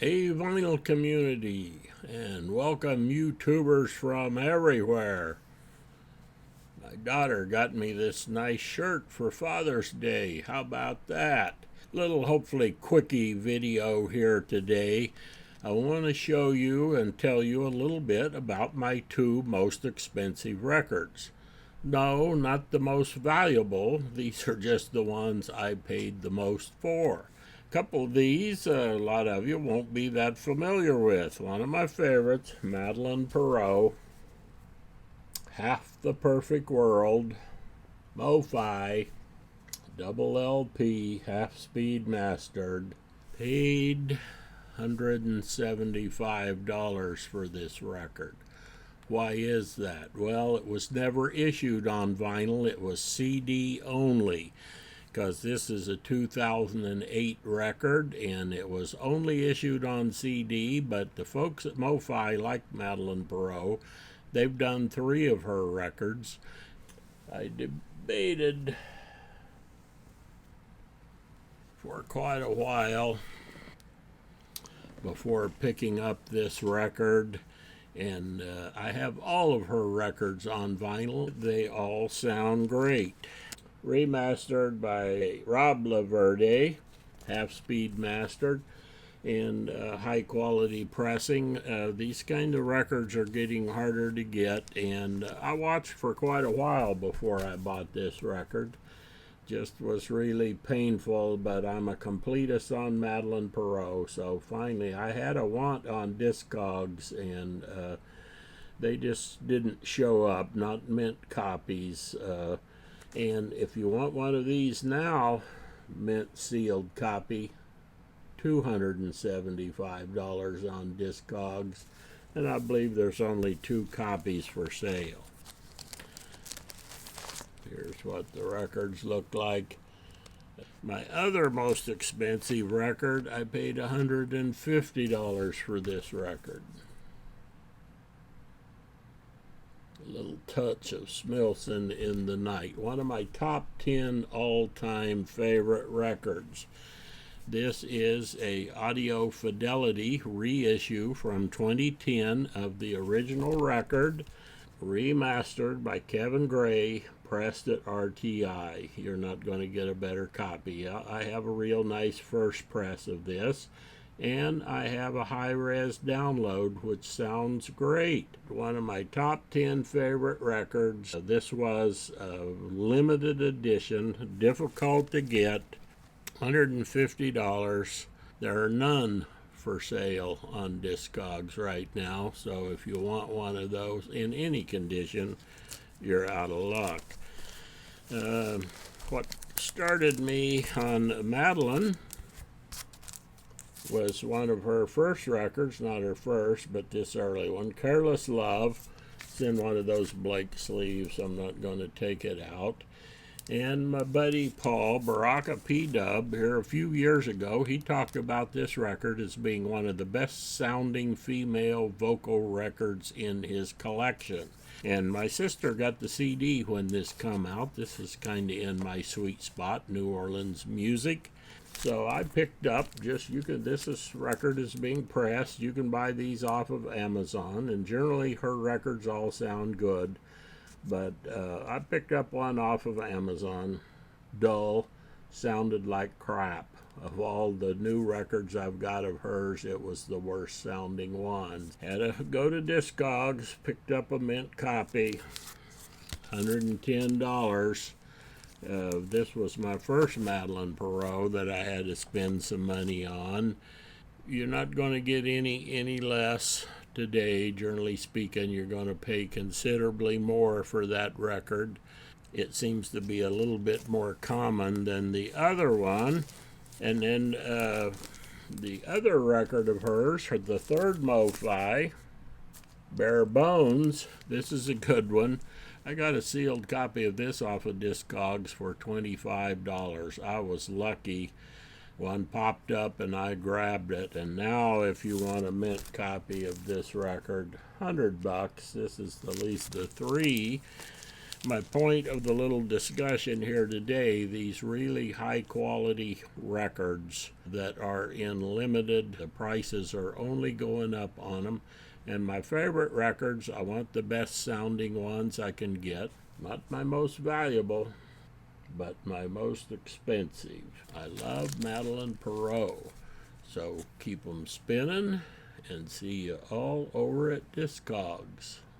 Hey, vinyl community, and welcome YouTubers from everywhere. My daughter got me this nice shirt for Father's Day. How about that? Little hopefully quickie video here today. I want to show you and tell you a little bit about my two most expensive records. No, not the most valuable. These are just the ones I paid the most for. A couple of these, a lot of you won't be that familiar with. One of my favorites, Madeleine Perrot, Half the Perfect World, MoFi, double LP, half-speed mastered. Paid $175 for this record. Why is that? Well, it was never issued on vinyl. It was CD only, because this is a 2008 record, and it was only issued on CD, but the folks at MoFi like Madeleine Perrot. They've done 3 of her records. I debated for quite a while before picking up this record, and I have all of her records on vinyl. They all sound great. Remastered by Rob Laverde, half-speed mastered, and high-quality pressing. These kind of records are getting harder to get, and I watched for quite a while before I bought this record. Just was really painful, but I'm a completist on Madeleine Perrot, so finally I had a want on Discogs, and they just didn't show up, not mint copies. And if you want one of these now, mint sealed copy, $275 on Discogs, and I believe there's only 2 copies for sale. Here's what the records look like. My other most expensive record, I paid $150 for this record. A little touch of Smilson in the Night. One of my top 10 all-time favorite records. This is a Audio Fidelity reissue from 2010 of the original record, remastered by Kevin Gray, pressed at RTI. You're not going to get a better copy. I have a real nice first press of this, and I have a high-res download, which sounds great. One of my top 10 favorite records. This was a limited edition, difficult to get, $150. There are none for sale on Discogs right now, so if you want one of those in any condition, you're out of luck. What started me on Madeleine was one of her first records, not her first, but this early one, Careless Love. It's in one of those Blake sleeves. I'm not going to take it out. And my buddy Paul, Baraka P-Dub, here a few years ago, he talked about this record as being one of the best sounding female vocal records in his collection. And my sister got the CD when this come out. This is kind of in my sweet spot, New Orleans music. So I picked up this record is being pressed. You can buy these off of Amazon, and generally her records all sound good. But I picked up one off of Amazon. Dull, sounded like crap. Of all the new records I've got of hers, it was the worst sounding one. Had to go to Discogs, picked up a mint copy, $110. This was my first Madeleine Perrot that I had to spend some money on. You're not going to get any less today. Generally speaking, you're going to pay considerably more for that record. It seems to be a little bit more common than the other one. And then the other record of hers, the third MoFi, Bare Bones. This is a good one. I got a sealed copy of this off of Discogs for $25. I was lucky. One popped up and I grabbed it, and now if you want a mint copy of this record, $100. This is at least the 3 My point of the little discussion here today, these really high quality records that are in limited, the prices are only going up on them. And my favorite records, I want the best sounding ones I can get. Not my most valuable, but my most expensive. I love Madeline Perot. So keep them spinning and see you all over at Discogs.